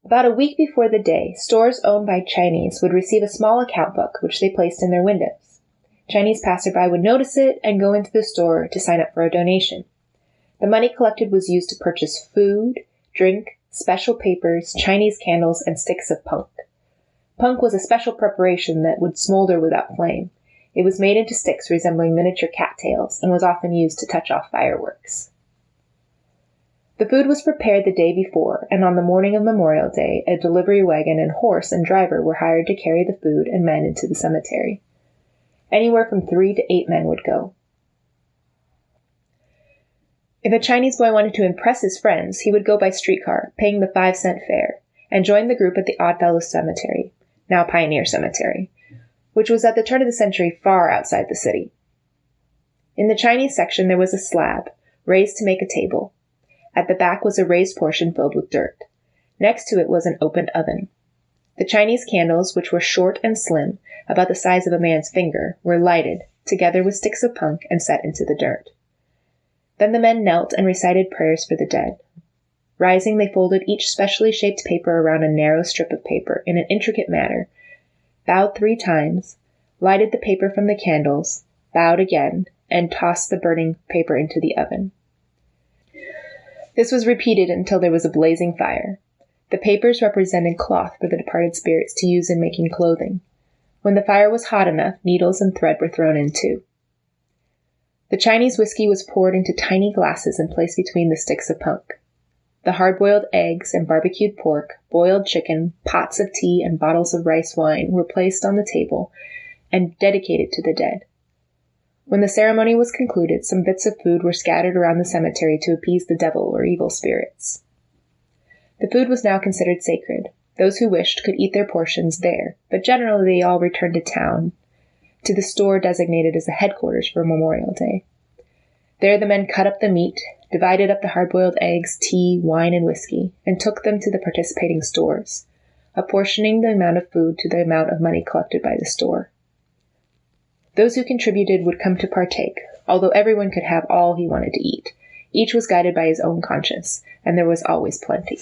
About a week before the day, stores owned by Chinese would receive a small account book, which they placed in their windows. Chinese passerby would notice it and go into the store to sign up for a donation. The money collected was used to purchase food, drink, special papers, Chinese candles, and sticks of punk. Punk was a special preparation that would smolder without flame. It was made into sticks resembling miniature cattails and was often used to touch off fireworks. The food was prepared the day before, and on the morning of Memorial Day, a delivery wagon and horse and driver were hired to carry the food and men into the cemetery. Anywhere from 3 to 8 men would go. If a Chinese boy wanted to impress his friends, he would go by streetcar, paying the 5-cent fare, and join the group at the Oddfellows Cemetery, now Pioneer Cemetery, which was at the turn of the century far outside the city. In the Chinese section there was a slab, raised to make a table. At the back was a raised portion filled with dirt. Next to it was an open oven. The Chinese candles, which were short and slim, about the size of a man's finger, were lighted, together with sticks of punk, and set into the dirt. Then the men knelt and recited prayers for the dead. Rising, they folded each specially shaped paper around a narrow strip of paper in an intricate manner, bowed 3 times, lighted the paper from the candles, bowed again, and tossed the burning paper into the oven. This was repeated until there was a blazing fire. The papers represented cloth for the departed spirits to use in making clothing. When the fire was hot enough, needles and thread were thrown in too. The Chinese whiskey was poured into tiny glasses and placed between the sticks of punk. The hard-boiled eggs and barbecued pork, boiled chicken, pots of tea, and bottles of rice wine were placed on the table and dedicated to the dead. When the ceremony was concluded, some bits of food were scattered around the cemetery to appease the devil or evil spirits. The food was now considered sacred. Those who wished could eat their portions there, but generally they all returned to town, to the store designated as the headquarters for Memorial Day. There the men cut up the meat, divided up the hard-boiled eggs, tea, wine, and whiskey, and took them to the participating stores, apportioning the amount of food to the amount of money collected by the store. Those who contributed would come to partake, although everyone could have all he wanted to eat. Each was guided by his own conscience, and there was always plenty.